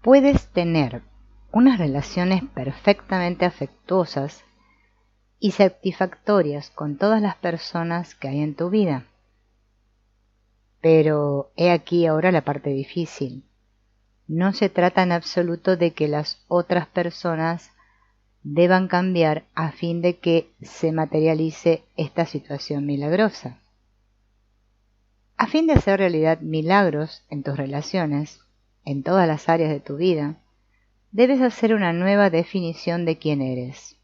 Puedes tener unas relaciones perfectamente afectuosas y satisfactorias con todas las personas que hay en tu vida. Pero he aquí ahora la parte difícil. No se trata en absoluto de que las otras personas deban cambiar a fin de que se materialice esta situación milagrosa. A fin de hacer realidad milagros en tus relaciones, en todas las áreas de tu vida, debes hacer una nueva definición de quién eres.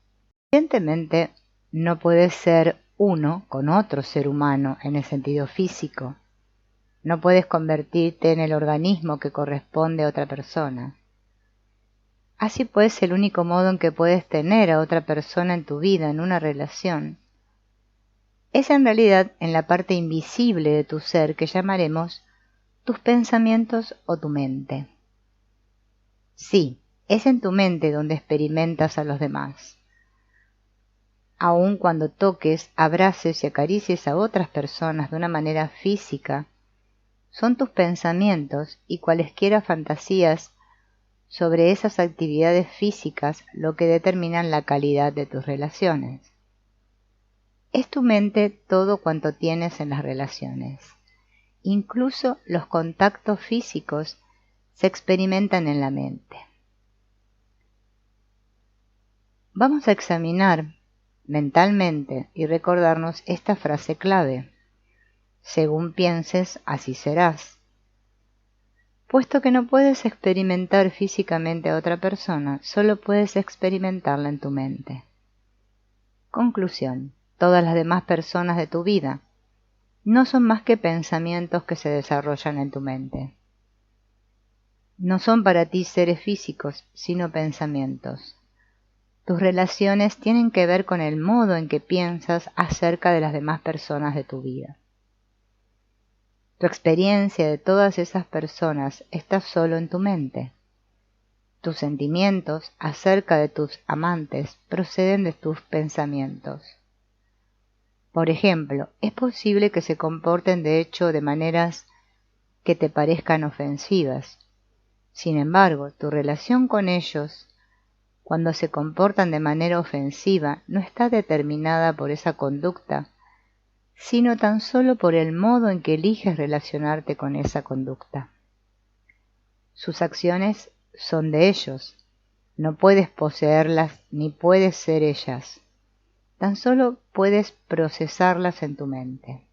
Evidentemente, no puedes ser uno con otro ser humano en el sentido físico. No puedes convertirte en el organismo que corresponde a otra persona. Así pues, el único modo en que puedes tener a otra persona en tu vida, en una relación, es en realidad en la parte invisible de tu ser que llamaremos tus pensamientos o tu mente. Sí, es en tu mente donde experimentas a los demás. Aun cuando toques, abraces y acaricies a otras personas de una manera física, son tus pensamientos y cualesquiera fantasías sobre esas actividades físicas lo que determinan la calidad de tus relaciones. Es tu mente todo cuanto tienes en las relaciones. Incluso los contactos físicos se experimentan en la mente. Vamos a examinar mentalmente y recordarnos esta frase clave. Según pienses, así serás. Puesto que no puedes experimentar físicamente a otra persona, solo puedes experimentarla en tu mente. Conclusión. Todas las demás personas de tu vida no son más que pensamientos que se desarrollan en tu mente. No son para ti seres físicos, sino pensamientos. Tus relaciones tienen que ver con el modo en que piensas acerca de las demás personas de tu vida. Tu experiencia de todas esas personas está solo en tu mente. Tus sentimientos acerca de tus amantes proceden de tus pensamientos. Por ejemplo, es posible que se comporten de hecho de maneras que te parezcan ofensivas. Sin embargo, tu relación con ellos, cuando se comportan de manera ofensiva, no está determinada por esa conducta, sino tan solo por el modo en que eliges relacionarte con esa conducta. Sus acciones son de ellos, no puedes poseerlas ni puedes ser ellas. Tan solo puedes procesarlas en tu mente.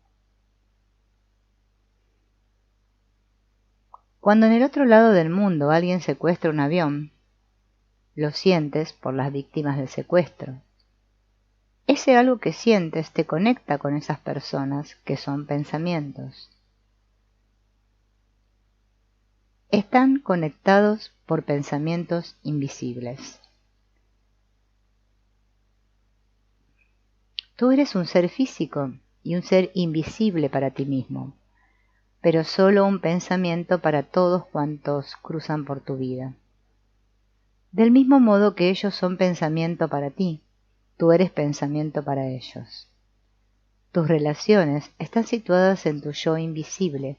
Cuando en el otro lado del mundo alguien secuestra un avión, lo sientes por las víctimas del secuestro. Ese algo que sientes te conecta con esas personas que son pensamientos. Están conectados por pensamientos invisibles. Tú eres un ser físico y un ser invisible para ti mismo, pero solo un pensamiento para todos cuantos cruzan por tu vida. Del mismo modo que ellos son pensamiento para ti, tú eres pensamiento para ellos. Tus relaciones están situadas en tu yo invisible,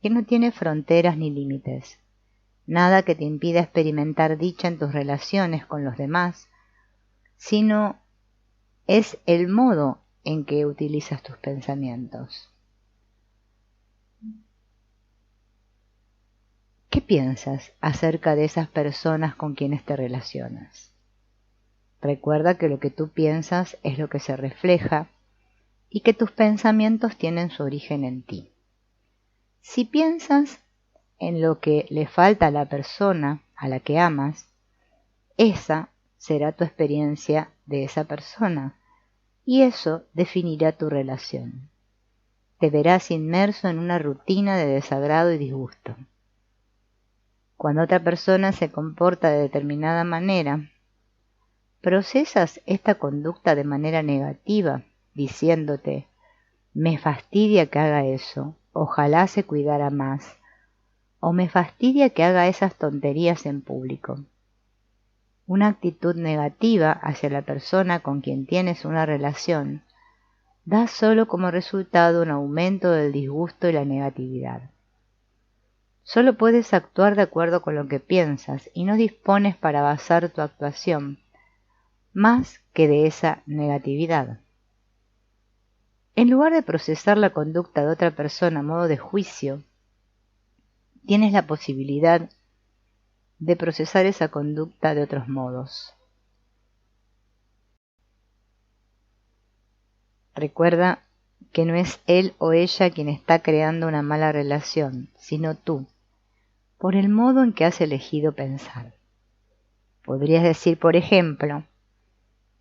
que no tiene fronteras ni límites. Nada que te impida experimentar dicha en tus relaciones con los demás, sino es el modo en que utilizas tus pensamientos. ¿Qué piensas acerca de esas personas con quienes te relacionas? Recuerda que lo que tú piensas es lo que se refleja y que tus pensamientos tienen su origen en ti. Si piensas en lo que le falta a la persona a la que amas, esa será tu experiencia de esa persona y eso definirá tu relación. Te verás inmerso en una rutina de desagrado y disgusto. Cuando otra persona se comporta de determinada manera, procesas esta conducta de manera negativa, diciéndote, me fastidia que haga eso, ojalá se cuidara más, o me fastidia que haga esas tonterías en público. Una actitud negativa hacia la persona con quien tienes una relación da solo como resultado un aumento del disgusto y la negatividad. Solo puedes actuar de acuerdo con lo que piensas y no dispones para basar tu actuación más que de esa negatividad. En lugar de procesar la conducta de otra persona a modo de juicio, tienes la posibilidad de procesar esa conducta de otros modos. Recuerda que no es él o ella quien está creando una mala relación, sino tú, por el modo en que has elegido pensar. Podrías decir, por ejemplo,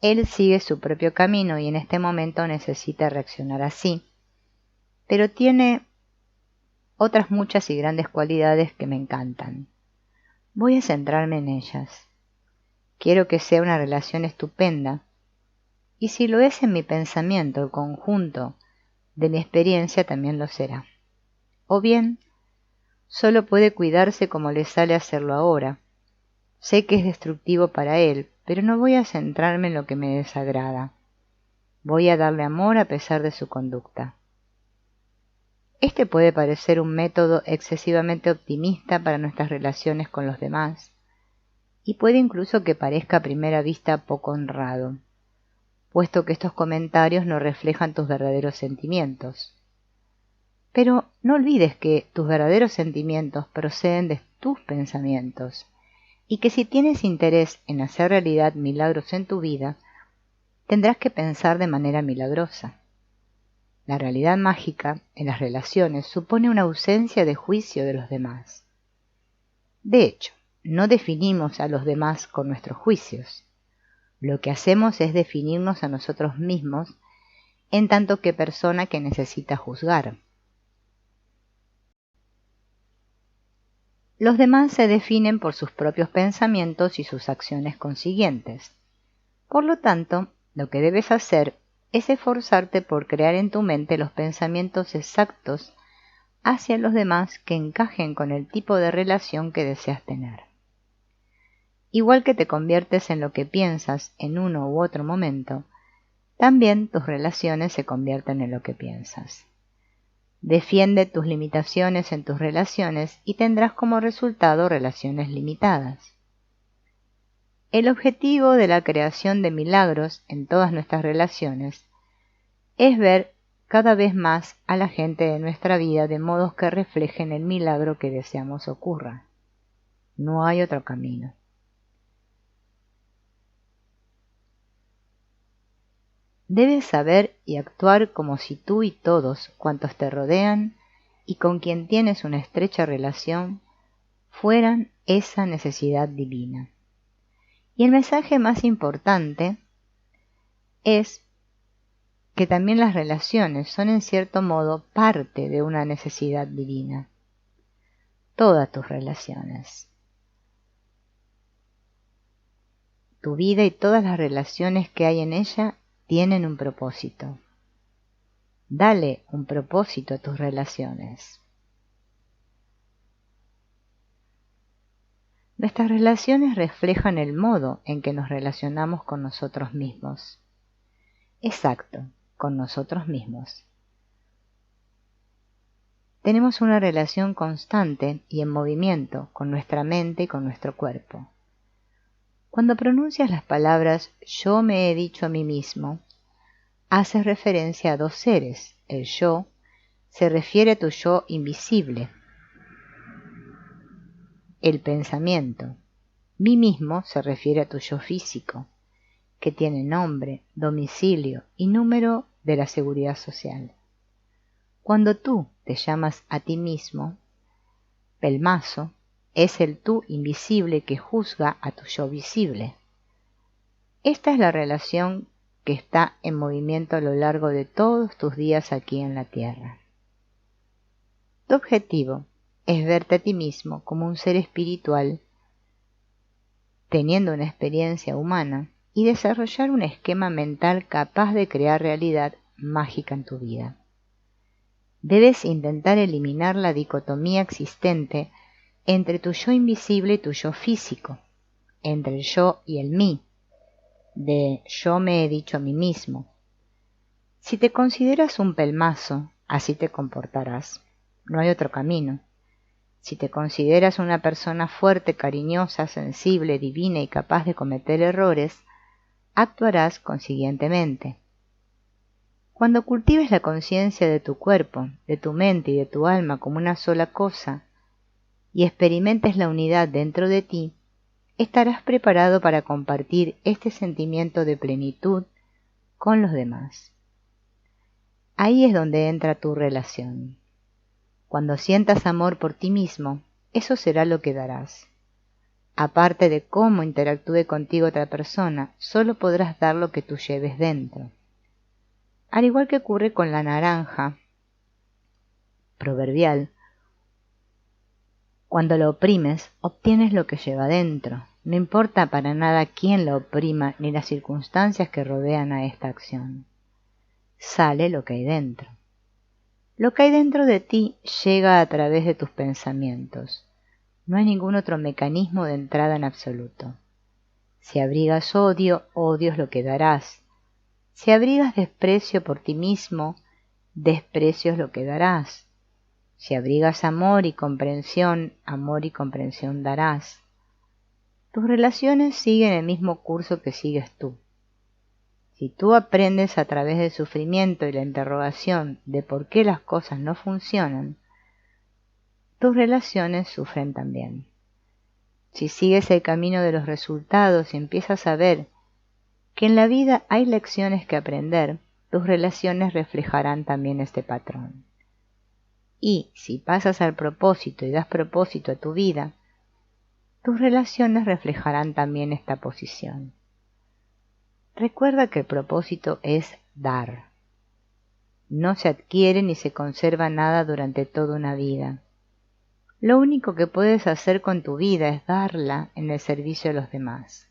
él sigue su propio camino y en este momento necesita reaccionar así, pero tiene otras muchas y grandes cualidades que me encantan. Voy a centrarme en ellas. Quiero que sea una relación estupenda, y si lo es en mi pensamiento, el conjunto de mi experiencia también lo será. O bien, solo puede cuidarse como le sale hacerlo ahora. Sé que es destructivo para él, pero no voy a centrarme en lo que me desagrada. Voy a darle amor a pesar de su conducta. Este puede parecer un método excesivamente optimista para nuestras relaciones con los demás, y puede incluso que parezca a primera vista poco honrado, puesto que estos comentarios no reflejan tus verdaderos sentimientos. Pero no olvides que tus verdaderos sentimientos proceden de tus pensamientos, y que si tienes interés en hacer realidad milagros en tu vida, tendrás que pensar de manera milagrosa. La realidad mágica en las relaciones supone una ausencia de juicio de los demás. De hecho, no definimos a los demás con nuestros juicios. Lo que hacemos es definirnos a nosotros mismos en tanto que persona que necesita juzgar. Los demás se definen por sus propios pensamientos y sus acciones consiguientes. Por lo tanto, lo que debes hacer es esforzarte por crear en tu mente los pensamientos exactos hacia los demás que encajen con el tipo de relación que deseas tener. Igual que te conviertes en lo que piensas en uno u otro momento, también tus relaciones se convierten en lo que piensas. Defiende tus limitaciones en tus relaciones y tendrás como resultado relaciones limitadas. El objetivo de la creación de milagros en todas nuestras relaciones es ver cada vez más a la gente de nuestra vida de modos que reflejen el milagro que deseamos ocurra. No hay otro camino. Debes saber y actuar como si tú y todos cuantos te rodean y con quien tienes una estrecha relación fueran esa necesidad divina. Y el mensaje más importante es que también las relaciones son en cierto modo parte de una necesidad divina. Todas tus relaciones. Tu vida y todas las relaciones que hay en ella tienen un propósito. Dale un propósito a tus relaciones. Nuestras relaciones reflejan el modo en que nos relacionamos con nosotros mismos. Exacto, con nosotros mismos. Tenemos una relación constante y en movimiento con nuestra mente y con nuestro cuerpo. Cuando pronuncias las palabras yo me he dicho a mí mismo, haces referencia a dos seres. El yo se refiere a tu yo invisible. El pensamiento, mí mismo, se refiere a tu yo físico, que tiene nombre, domicilio y número de la seguridad social. Cuando tú te llamas a ti mismo, pelmazo, es el tú invisible que juzga a tu yo visible. Esta es la relación que está en movimiento a lo largo de todos tus días aquí en la Tierra. Tu objetivo es verte a ti mismo como un ser espiritual, teniendo una experiencia humana, y desarrollar un esquema mental capaz de crear realidad mágica en tu vida. Debes intentar eliminar la dicotomía existente entre tu yo invisible y tu yo físico, entre el yo y el mí, de yo me he dicho a mí mismo. Si te consideras un pelmazo, así te comportarás. No hay otro camino. Si te consideras una persona fuerte, cariñosa, sensible, divina y capaz de cometer errores, actuarás consiguientemente. Cuando cultives la conciencia de tu cuerpo, de tu mente y de tu alma como una sola cosa, y experimentes la unidad dentro de ti, estarás preparado para compartir este sentimiento de plenitud con los demás. Ahí es donde entra tu relación. Cuando sientas amor por ti mismo, eso será lo que darás. Aparte de cómo interactúe contigo otra persona, solo podrás dar lo que tú lleves dentro. Al igual que ocurre con la naranja proverbial, cuando la oprimes, obtienes lo que lleva dentro. No importa para nada quién la oprima ni las circunstancias que rodean a esta acción. Sale lo que hay dentro. Lo que hay dentro de ti llega a través de tus pensamientos. No hay ningún otro mecanismo de entrada en absoluto. Si abrigas odio, odio es lo que darás. Si abrigas desprecio por ti mismo, desprecio es lo que darás. Si abrigas amor y comprensión darás. Tus relaciones siguen el mismo curso que sigues tú. Si tú aprendes a través del sufrimiento y la interrogación de por qué las cosas no funcionan, tus relaciones sufren también. Si sigues el camino de los resultados y empiezas a ver que en la vida hay lecciones que aprender, tus relaciones reflejarán también este patrón. Y si pasas al propósito y das propósito a tu vida, tus relaciones reflejarán también esta posición. Recuerda que el propósito es dar. No se adquiere ni se conserva nada durante toda una vida. Lo único que puedes hacer con tu vida es darla en el servicio de los demás.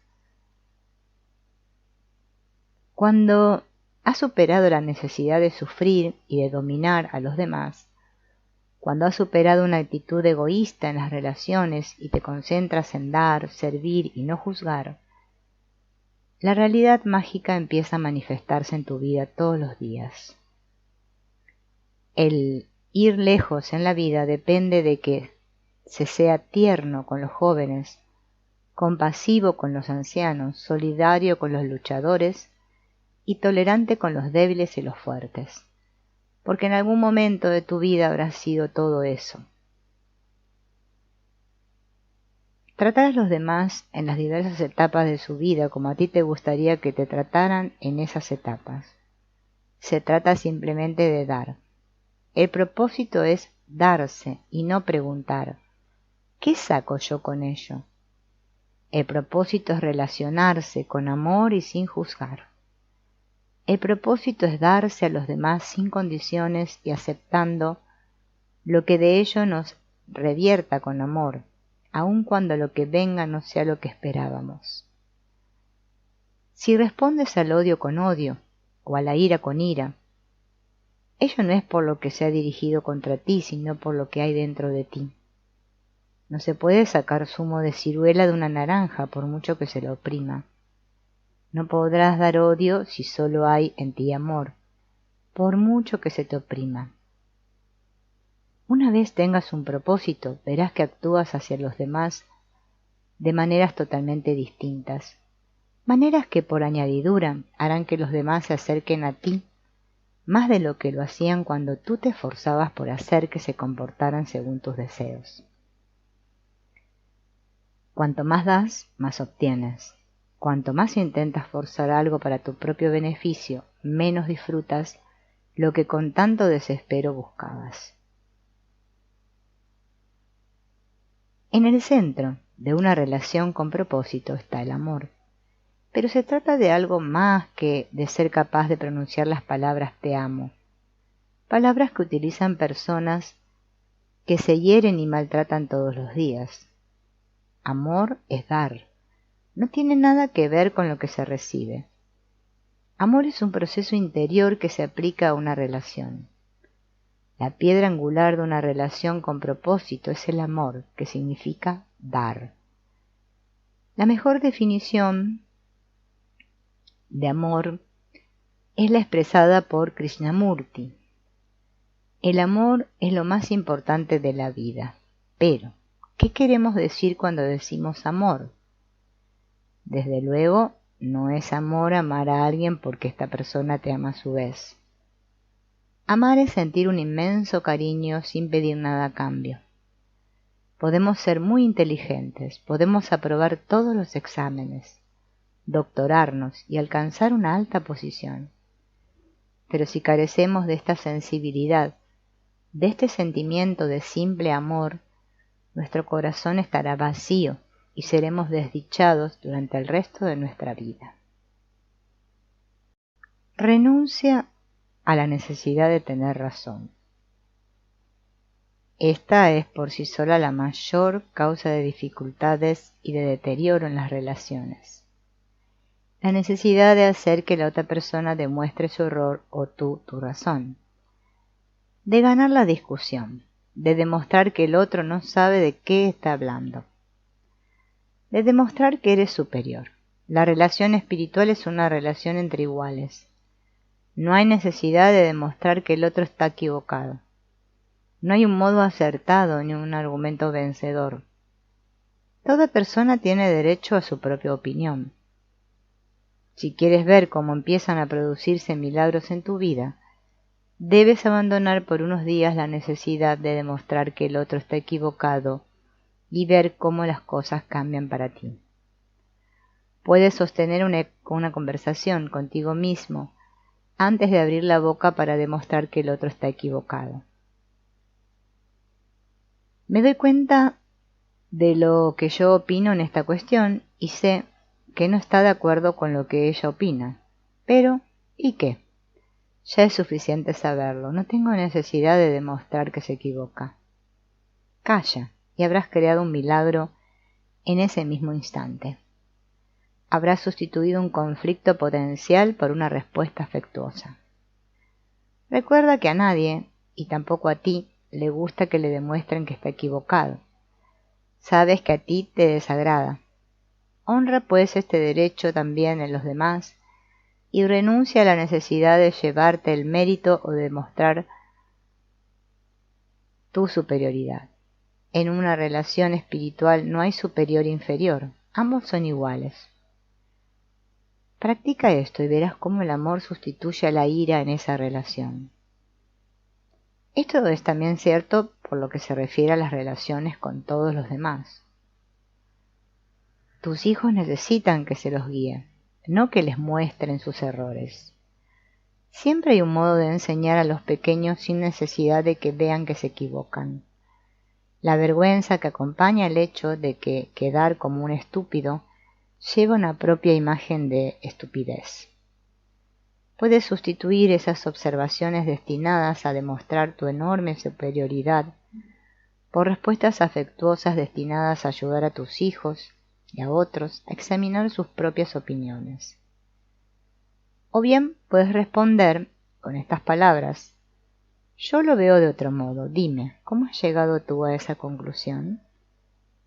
Cuando has superado la necesidad de sufrir y de dominar a los demás, cuando has superado una actitud egoísta en las relaciones y te concentras en dar, servir y no juzgar, la realidad mágica empieza a manifestarse en tu vida todos los días. El ir lejos en la vida depende de que se sea tierno con los jóvenes, compasivo con los ancianos, solidario con los luchadores y tolerante con los débiles y los fuertes, porque en algún momento de tu vida habrás sido todo eso. Tratar a los demás en las diversas etapas de su vida como a ti te gustaría que te trataran en esas etapas. Se trata simplemente de dar. El propósito es darse y no preguntar, ¿qué saco yo con ello? El propósito es relacionarse con amor y sin juzgar. El propósito es darse a los demás sin condiciones y aceptando lo que de ello nos revierta con amor, aun cuando lo que venga no sea lo que esperábamos. Si respondes al odio con odio, o a la ira con ira, ello no es por lo que se ha dirigido contra ti, sino por lo que hay dentro de ti. No se puede sacar zumo de ciruela de una naranja por mucho que se la oprima. No podrás dar odio si solo hay en ti amor, por mucho que se te oprima. Una vez tengas un propósito, verás que actúas hacia los demás de maneras totalmente distintas, maneras que por añadidura harán que los demás se acerquen a ti más de lo que lo hacían cuando tú te esforzabas por hacer que se comportaran según tus deseos. Cuanto más das, más obtienes. Cuanto más intentas forzar algo para tu propio beneficio, menos disfrutas lo que con tanto desespero buscabas. En el centro de una relación con propósito está el amor, pero se trata de algo más que de ser capaz de pronunciar las palabras te amo, palabras que utilizan personas que se hieren y maltratan todos los días. Amor es dar, no tiene nada que ver con lo que se recibe. Amor es un proceso interior que se aplica a una relación. La piedra angular de una relación con propósito es el amor, que significa dar. La mejor definición de amor es la expresada por Krishnamurti. El amor es lo más importante de la vida. Pero, ¿qué queremos decir cuando decimos amor? Desde luego, no es amor amar a alguien porque esta persona te ama a su vez. Amar es sentir un inmenso cariño sin pedir nada a cambio. Podemos ser muy inteligentes, podemos aprobar todos los exámenes, doctorarnos y alcanzar una alta posición. Pero si carecemos de esta sensibilidad, de este sentimiento de simple amor, nuestro corazón estará vacío y seremos desdichados durante el resto de nuestra vida. Renuncia a la necesidad de tener razón. Esta es por sí sola la mayor causa de dificultades y de deterioro en las relaciones. La necesidad de hacer que la otra persona demuestre su error o tú tu razón. De ganar la discusión, de demostrar que el otro no sabe de qué está hablando. De demostrar que eres superior. La relación espiritual es una relación entre iguales. No hay necesidad de demostrar que el otro está equivocado. No hay un modo acertado ni un argumento vencedor. Toda persona tiene derecho a su propia opinión. Si quieres ver cómo empiezan a producirse milagros en tu vida, debes abandonar por unos días la necesidad de demostrar que el otro está equivocado y ver cómo las cosas cambian para ti. Puedes sostener una conversación contigo mismo antes de abrir la boca para demostrar que el otro está equivocado. Me doy cuenta de lo que yo opino en esta cuestión y sé que no está de acuerdo con lo que ella opina. Pero, ¿y qué? Ya es suficiente saberlo, no tengo necesidad de demostrar que se equivoca. Calla y habrás creado un milagro en ese mismo instante. Habrás sustituido un conflicto potencial por una respuesta afectuosa. Recuerda que a nadie, y tampoco a ti, le gusta que le demuestren que está equivocado. Sabes que a ti te desagrada. Honra pues este derecho también en los demás y renuncia a la necesidad de llevarte el mérito o de demostrar tu superioridad. En una relación espiritual no hay superior e inferior, ambos son iguales. Practica esto y verás cómo el amor sustituye a la ira en esa relación. Esto es también cierto por lo que se refiere a las relaciones con todos los demás. Tus hijos necesitan que se los guíe, no que les muestren sus errores. Siempre hay un modo de enseñar a los pequeños sin necesidad de que vean que se equivocan. La vergüenza que acompaña el hecho de que quedar como un estúpido lleva una propia imagen de estupidez. Puedes sustituir esas observaciones destinadas a demostrar tu enorme superioridad por respuestas afectuosas destinadas a ayudar a tus hijos y a otros a examinar sus propias opiniones. O bien puedes responder con estas palabras: yo lo veo de otro modo, dime, ¿cómo has llegado tú a esa conclusión?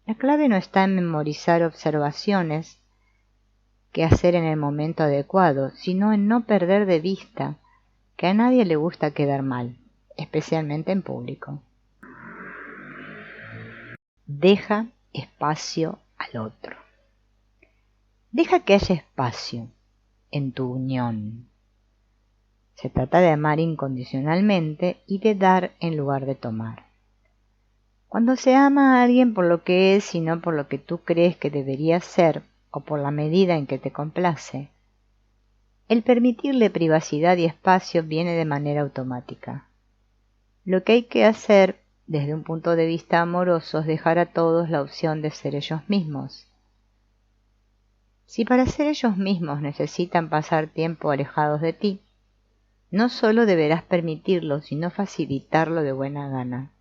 La clave no está en memorizar observaciones que hacer en el momento adecuado, sino en no perder de vista que a nadie le gusta quedar mal, especialmente en público. Deja espacio al otro. Deja que haya espacio en tu unión. Se trata de amar incondicionalmente y de dar en lugar de tomar. Cuando se ama a alguien por lo que es y no por lo que tú crees que debería ser o por la medida en que te complace, el permitirle privacidad y espacio viene de manera automática. Lo que hay que hacer desde un punto de vista amoroso es dejar a todos la opción de ser ellos mismos. Si para ser ellos mismos necesitan pasar tiempo alejados de ti, no solo deberás permitirlo, sino facilitarlo de buena gana.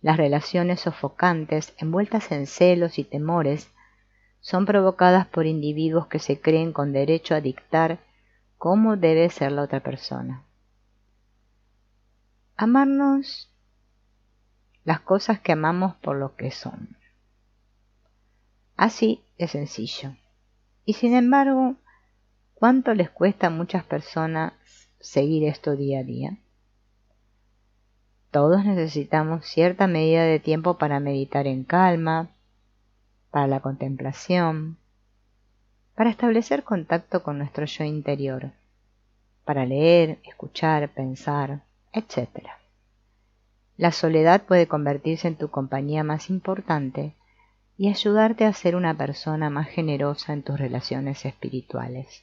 Las relaciones sofocantes, envueltas en celos y temores, son provocadas por individuos que se creen con derecho a dictar cómo debe ser la otra persona. Amarnos las cosas que amamos por lo que son. Así de sencillo. Y sin embargo, ¿cuánto les cuesta a muchas personas seguir esto día a día? Todos necesitamos cierta medida de tiempo para meditar en calma, para la contemplación, para establecer contacto con nuestro yo interior, para leer, escuchar, pensar, etc. La soledad puede convertirse en tu compañía más importante y ayudarte a ser una persona más generosa en tus relaciones espirituales.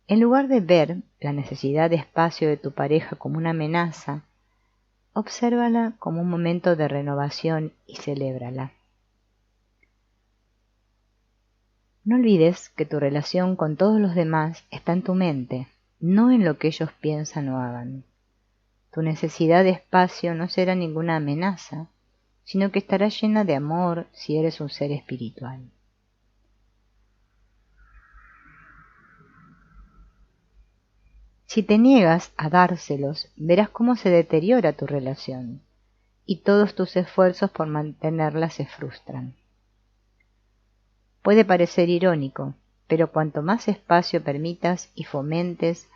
En lugar de ver la necesidad de espacio de tu pareja como una amenaza, obsérvala como un momento de renovación y celébrala. No olvides que tu relación con todos los demás está en tu mente, no en lo que ellos piensan o hagan. Tu necesidad de espacio no será ninguna amenaza, sino que estará llena de amor si eres un ser espiritual. Si te niegas a dárselos, verás cómo se deteriora tu relación y todos tus esfuerzos por mantenerla se frustran. Puede parecer irónico, pero cuanto más espacio permitas y fomentes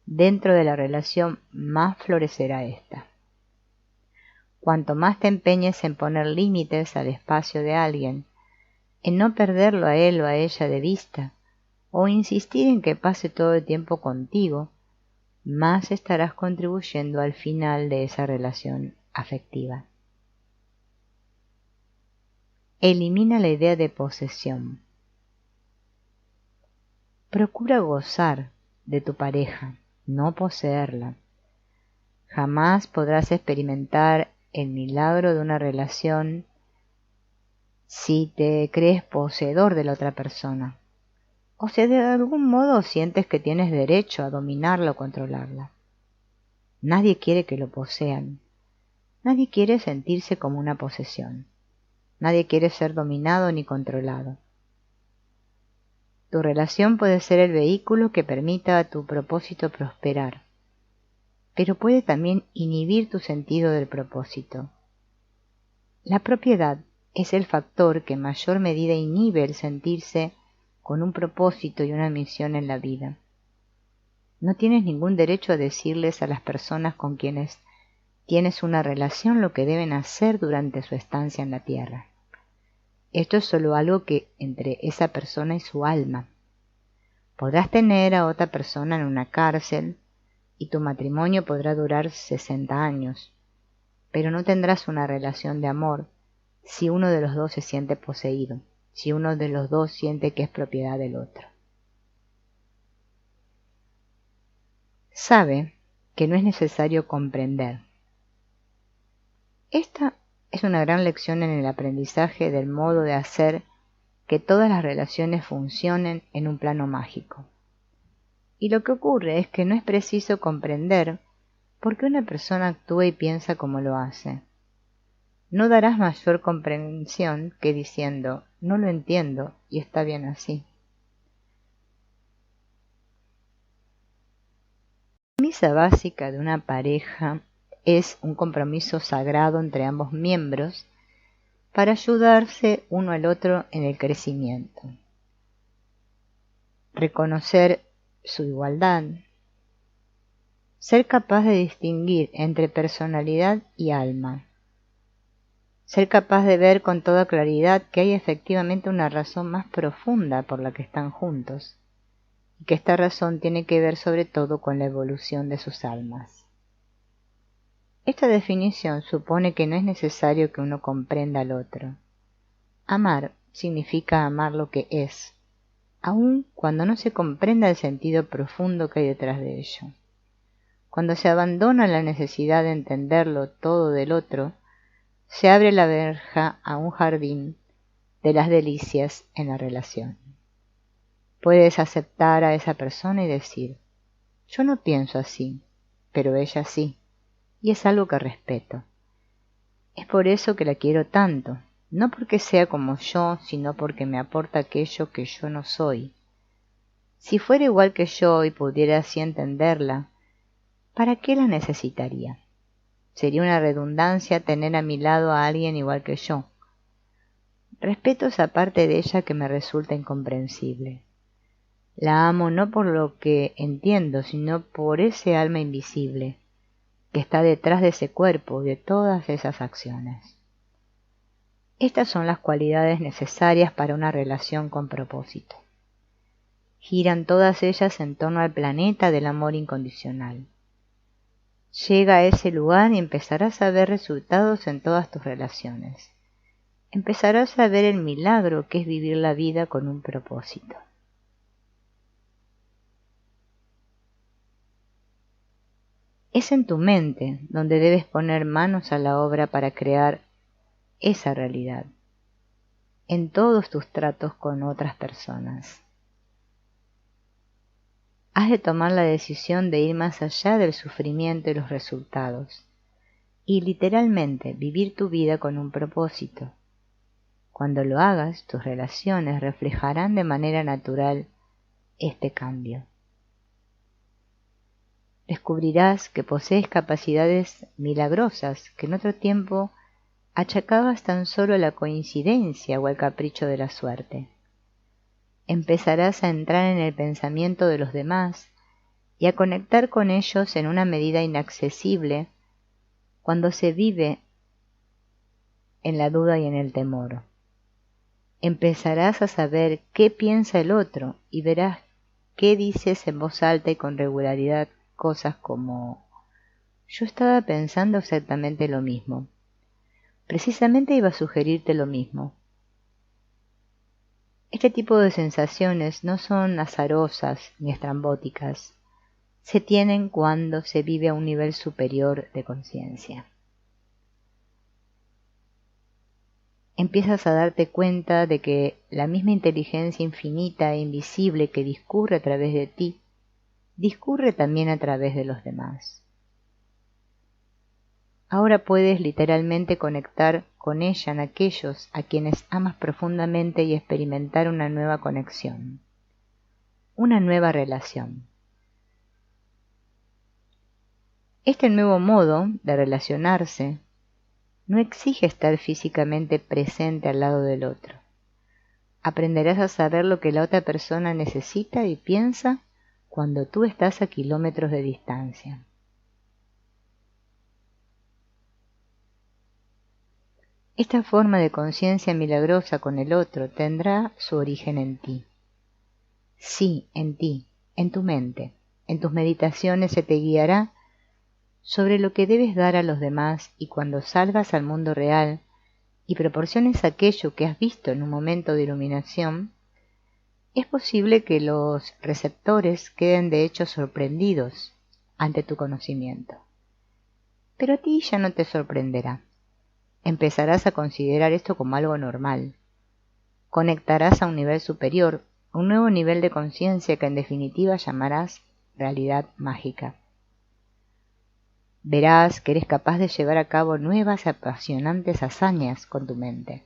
dentro de la relación, más florecerá esta. Cuanto más te empeñes en poner límites al espacio de alguien, en no perderlo a él o a ella de vista, o insistir en que pase todo el tiempo contigo, más estarás contribuyendo al final de esa relación afectiva. Elimina la idea de posesión. Procura gozar de tu pareja, no poseerla. Jamás podrás experimentar el milagro de una relación si te crees poseedor de la otra persona, o si de algún modo sientes que tienes derecho a dominarla o controlarla. Nadie quiere que lo posean. Nadie quiere sentirse como una posesión. Nadie quiere ser dominado ni controlado. Tu relación puede ser el vehículo que permita a tu propósito prosperar, pero puede también inhibir tu sentido del propósito. La propiedad es el factor que en mayor medida inhibe el sentirse con un propósito y una misión en la vida. No tienes ningún derecho a decirles a las personas con quienes tienes una relación lo que deben hacer durante su estancia en la tierra. Esto es solo algo que entre esa persona y su alma. Podrás tener a otra persona en una cárcel y tu matrimonio podrá durar 60 años, pero no tendrás una relación de amor si uno de los dos se siente poseído, si uno de los dos siente que es propiedad del otro. Sabe que no es necesario comprender. Esta es una gran lección en el aprendizaje del modo de hacer que todas las relaciones funcionen en un plano mágico. Y lo que ocurre es que no es preciso comprender por qué una persona actúa y piensa como lo hace. No darás mayor comprensión que diciendo, no lo entiendo y está bien así. La premisa básica de una pareja es un compromiso sagrado entre ambos miembros para ayudarse uno al otro en el crecimiento. Reconocer su igualdad. Ser capaz de distinguir entre personalidad y alma. Ser capaz de ver con toda claridad que hay efectivamente una razón más profunda por la que están juntos, y que esta razón tiene que ver sobre todo con la evolución de sus almas. Esta definición supone que no es necesario que uno comprenda al otro. Amar significa amar lo que es, aun cuando no se comprenda el sentido profundo que hay detrás de ello. Cuando se abandona la necesidad de entenderlo todo del otro, se abre la verja a un jardín de las delicias en la relación. Puedes aceptar a esa persona y decir, yo no pienso así, pero ella sí, y es algo que respeto. Es por eso que la quiero tanto, no porque sea como yo, sino porque me aporta aquello que yo no soy. Si fuera igual que yo y pudiera así entenderla, ¿para qué la necesitaría? Sería una redundancia tener a mi lado a alguien igual que yo. Respeto esa parte de ella que me resulta incomprensible. La amo no por lo que entiendo, sino por ese alma invisible, que está detrás de ese cuerpo y de todas esas acciones. Estas son las cualidades necesarias para una relación con propósito. Giran todas ellas en torno al planeta del amor incondicional. Llega a ese lugar y empezarás a ver resultados en todas tus relaciones. Empezarás a ver el milagro que es vivir la vida con un propósito. Es en tu mente donde debes poner manos a la obra para crear esa realidad, en todos tus tratos con otras personas. Has de tomar la decisión de ir más allá del sufrimiento y los resultados, y literalmente vivir tu vida con un propósito. Cuando lo hagas, tus relaciones reflejarán de manera natural este cambio. Descubrirás que posees capacidades milagrosas que en otro tiempo achacabas tan solo a la coincidencia o al capricho de la suerte. Empezarás a entrar en el pensamiento de los demás y a conectar con ellos en una medida inaccesible cuando se vive en la duda y en el temor. Empezarás a saber qué piensa el otro y verás qué dices en voz alta y con regularidad cosas como: yo estaba pensando exactamente lo mismo. Precisamente iba a sugerirte lo mismo. Este tipo de sensaciones no son azarosas ni estrambóticas. Se tienen cuando se vive a un nivel superior de conciencia. Empiezas a darte cuenta de que la misma inteligencia infinita e invisible que discurre a través de ti, discurre también a través de los demás. Ahora puedes literalmente conectar con ella en aquellos a quienes amas profundamente y experimentar una nueva conexión, una nueva relación. Este nuevo modo de relacionarse no exige estar físicamente presente al lado del otro. Aprenderás a saber lo que la otra persona necesita y piensa cuando tú estás a kilómetros de distancia. Esta forma de conciencia milagrosa con el otro tendrá su origen en ti. Sí, en ti, en tu mente. En tus meditaciones se te guiará sobre lo que debes dar a los demás, y cuando salgas al mundo real y proporciones aquello que has visto en un momento de iluminación, es posible que los receptores queden de hecho sorprendidos ante tu conocimiento. Pero a ti ya no te sorprenderá. Empezarás a considerar esto como algo normal. Conectarás a un nivel superior, a un nuevo nivel de conciencia que en definitiva llamarás realidad mágica. Verás que eres capaz de llevar a cabo nuevas y apasionantes hazañas con tu mente,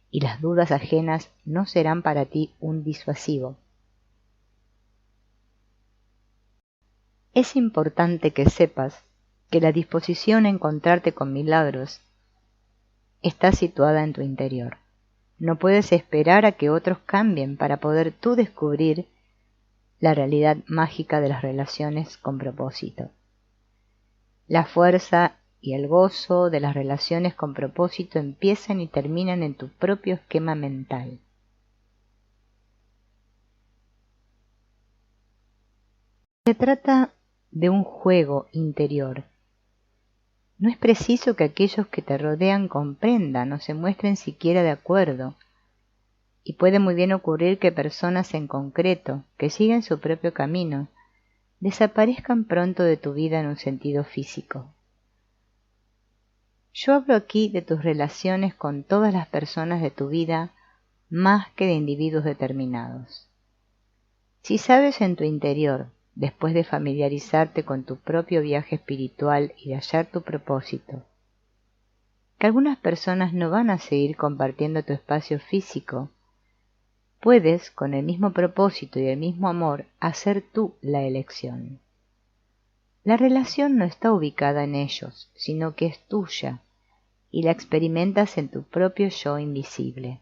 y las dudas ajenas no serán para ti un disuasivo. Es importante que sepas que la disposición a encontrarte con milagros está situada en tu interior. No puedes esperar a que otros cambien para poder tú descubrir la realidad mágica de las relaciones con propósito. La fuerza y el gozo de las relaciones con propósito empiezan y terminan en tu propio esquema mental. Se trata de un juego interior. No es preciso que aquellos que te rodean comprendan o se muestren siquiera de acuerdo, y puede muy bien ocurrir que personas en concreto, que siguen su propio camino, desaparezcan pronto de tu vida en un sentido físico. Yo hablo aquí de tus relaciones con todas las personas de tu vida más que de individuos determinados. Si sabes en tu interior, después de familiarizarte con tu propio viaje espiritual y de hallar tu propósito, que algunas personas no van a seguir compartiendo tu espacio físico, puedes, con el mismo propósito y el mismo amor, hacer tú la elección. La relación no está ubicada en ellos, sino que es tuya, y la experimentas en tu propio yo invisible.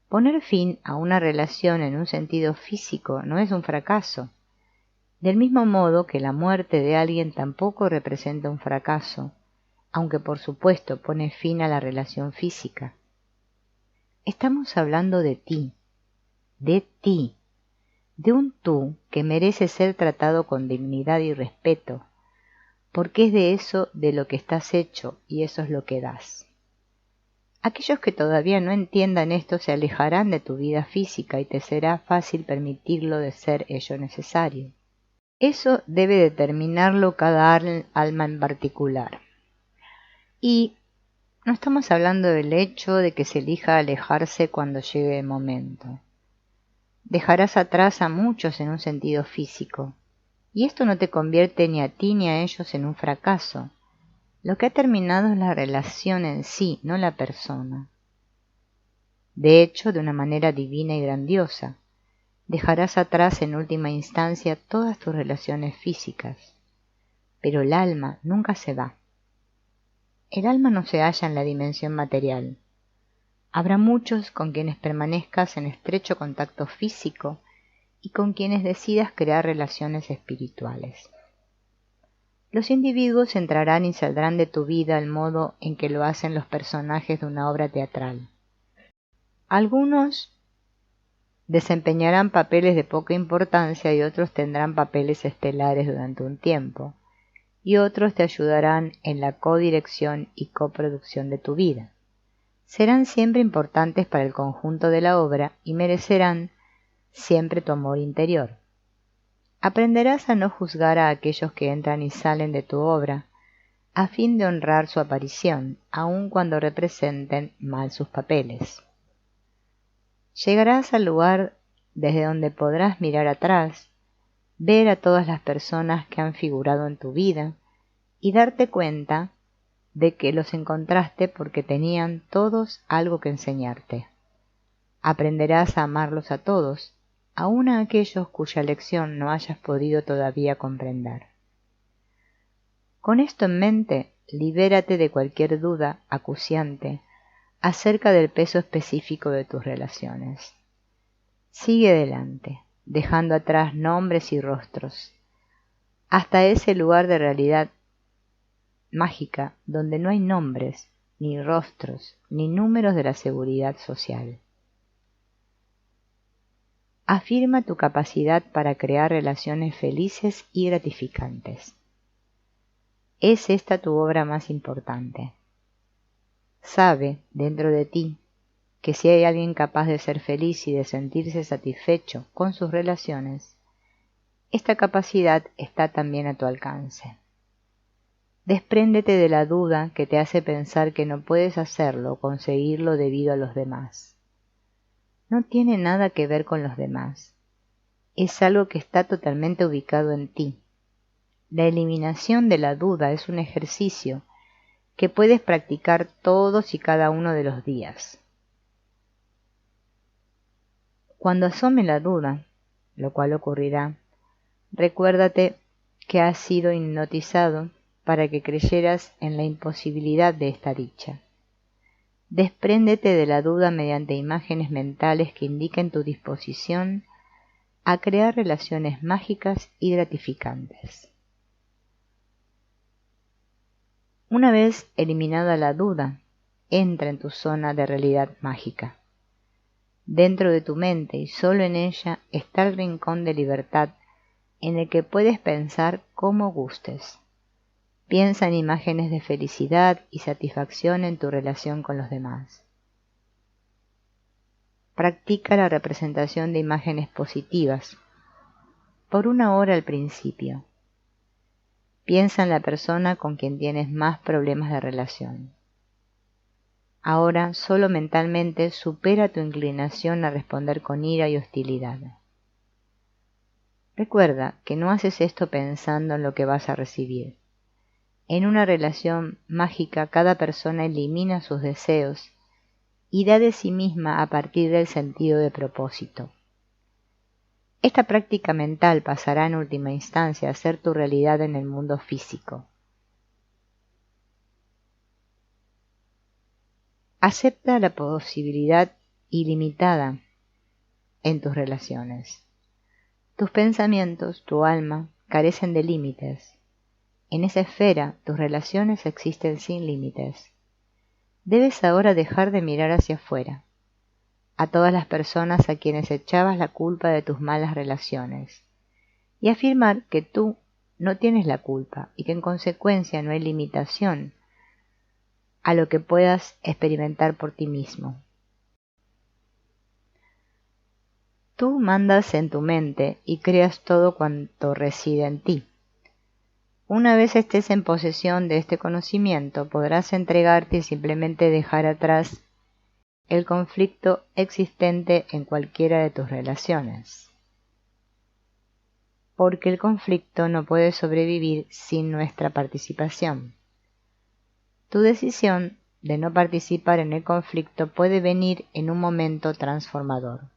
Poner fin a una relación en un sentido físico no es un fracaso, Del mismo modo que la muerte de alguien tampoco representa un fracaso, aunque por supuesto pone fin a la relación física. Estamos hablando de ti, de un tú que merece ser tratado con dignidad y respeto, porque es de eso de lo que estás hecho y eso es lo que das. Aquellos que todavía no entiendan esto se alejarán de tu vida física y te será fácil permitirlo de ser ello necesario. Eso debe determinarlo cada alma en particular. Y no estamos hablando del hecho de que se elija alejarse cuando llegue el momento. Dejarás atrás a muchos en un sentido físico, y esto no te convierte ni a ti ni a ellos en un fracaso. Lo que ha terminado es la relación en sí, no la persona. De hecho, de una manera divina y grandiosa, dejarás atrás en última instancia todas tus relaciones físicas, pero el alma nunca se va. El alma no se halla en la dimensión material. Habrá muchos con quienes permanezcas en estrecho contacto físico y con quienes decidas crear relaciones espirituales. Los individuos entrarán y saldrán de tu vida al modo en que lo hacen los personajes de una obra teatral. Algunos desempeñarán papeles de poca importancia y otros tendrán papeles estelares durante un tiempo, y otros te ayudarán en la codirección y coproducción de tu vida. Serán siempre importantes para el conjunto de la obra y merecerán siempre tu amor interior. Aprenderás a no juzgar a aquellos que entran y salen de tu obra, a fin de honrar su aparición, aun cuando representen mal sus papeles. Llegarás al lugar desde donde podrás mirar atrás, ver a todas las personas que han figurado en tu vida y darte cuenta de que los encontraste porque tenían todos algo que enseñarte. Aprenderás a amarlos a todos, aun a aquellos cuya lección no hayas podido todavía comprender. Con esto en mente, libérate de cualquier duda acuciante acerca del peso específico de tus relaciones. Sigue adelante, dejando atrás nombres y rostros, hasta ese lugar de realidad mágica donde no hay nombres, ni rostros, ni números de la seguridad social. Afirma tu capacidad para crear relaciones felices y gratificantes. Es esta tu obra más importante. Sabe, dentro de ti, que si hay alguien capaz de ser feliz y de sentirse satisfecho con sus relaciones, esta capacidad está también a tu alcance. Despréndete de la duda que te hace pensar que no puedes hacerlo o conseguirlo debido a los demás. No tiene nada que ver con los demás. Es algo que está totalmente ubicado en ti. La eliminación de la duda es un ejercicio que puedes practicar todos y cada uno de los días. Cuando asome la duda, lo cual ocurrirá, recuérdate que has sido hipnotizado para que creyeras en la imposibilidad de esta dicha. Despréndete de la duda mediante imágenes mentales que indiquen tu disposición a crear relaciones mágicas y gratificantes. Una vez eliminada la duda, entra en tu zona de realidad mágica. Dentro de tu mente y solo en ella está el rincón de libertad en el que puedes pensar como gustes. Piensa en imágenes de felicidad y satisfacción en tu relación con los demás. Practica la representación de imágenes positivas, por una hora al principio. Piensa en la persona con quien tienes más problemas de relación. Ahora, solo mentalmente, supera tu inclinación a responder con ira y hostilidad. Recuerda que no haces esto pensando en lo que vas a recibir. En una relación mágica, cada persona elimina sus deseos y da de sí misma a partir del sentido de propósito. Esta práctica mental pasará en última instancia a ser tu realidad en el mundo físico. Acepta la posibilidad ilimitada en tus relaciones. Tus pensamientos, tu alma, carecen de límites. En esa esfera, tus relaciones existen sin límites. Debes ahora dejar de mirar hacia afuera, a todas las personas a quienes echabas la culpa de tus malas relaciones, y afirmar que tú no tienes la culpa y que en consecuencia no hay limitación a lo que puedas experimentar por ti mismo. Tú mandas en tu mente y creas todo cuanto reside en ti. Una vez estés en posesión de este conocimiento, podrás entregarte y simplemente dejar atrás el conflicto existente en cualquiera de tus relaciones. Porque el conflicto no puede sobrevivir sin nuestra participación. Tu decisión de no participar en el conflicto puede venir en un momento transformador.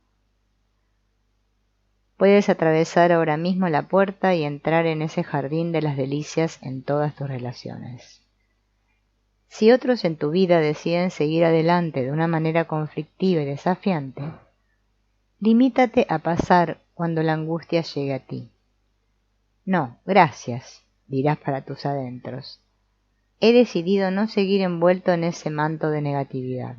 Puedes atravesar ahora mismo la puerta y entrar en ese jardín de las delicias en todas tus relaciones. Si otros en tu vida deciden seguir adelante de una manera conflictiva y desafiante, limítate a pasar cuando la angustia llegue a ti. No, gracias, dirás para tus adentros. He decidido no seguir envuelto en ese manto de negatividad.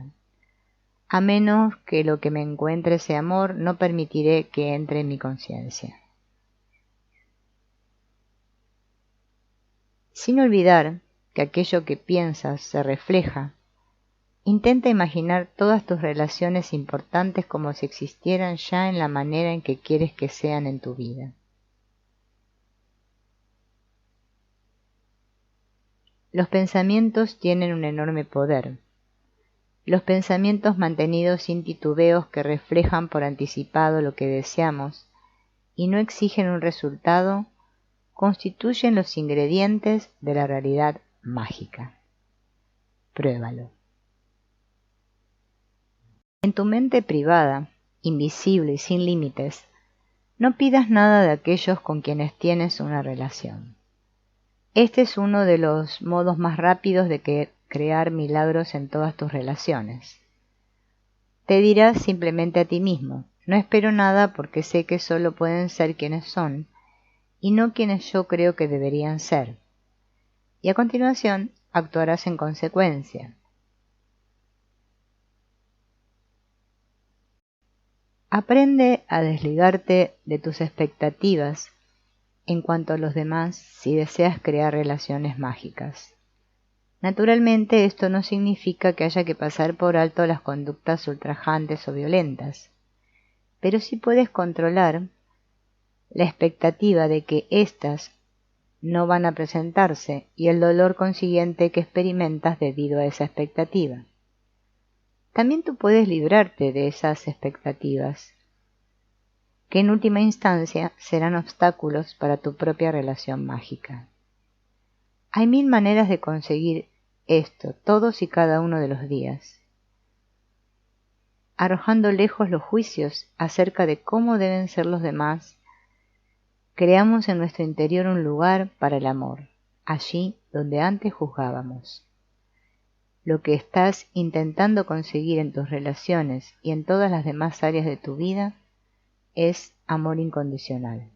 A menos que lo que me encuentre sea amor, no permitiré que entre en mi conciencia. Sin olvidar que aquello que piensas se refleja, intenta imaginar todas tus relaciones importantes como si existieran ya en la manera en que quieres que sean en tu vida. Los pensamientos tienen un enorme poder. Los pensamientos mantenidos sin titubeos que reflejan por anticipado lo que deseamos y no exigen un resultado, constituyen los ingredientes de la realidad mágica. Pruébalo. En tu mente privada, invisible y sin límites, no pidas nada de aquellos con quienes tienes una relación. Este es uno de los modos más rápidos de crear milagros en todas tus relaciones. Te dirás simplemente a ti mismo, no espero nada porque sé que solo pueden ser quienes son y no quienes yo creo que deberían ser. Y a continuación actuarás en consecuencia. Aprende a desligarte de tus expectativas en cuanto a los demás si deseas crear relaciones mágicas. Naturalmente, esto no significa que haya que pasar por alto las conductas ultrajantes o violentas, pero sí puedes controlar la expectativa de que éstas no van a presentarse y el dolor consiguiente que experimentas debido a esa expectativa. También tú puedes librarte de esas expectativas, que en última instancia serán obstáculos para tu propia relación mágica. Hay 1000 maneras de conseguir esto todos y cada uno de los días, arrojando lejos los juicios acerca de cómo deben ser los demás. Creamos en nuestro interior un lugar para el amor, allí donde antes juzgábamos. Lo que estás intentando conseguir en tus relaciones y en todas las demás áreas de tu vida es amor incondicional.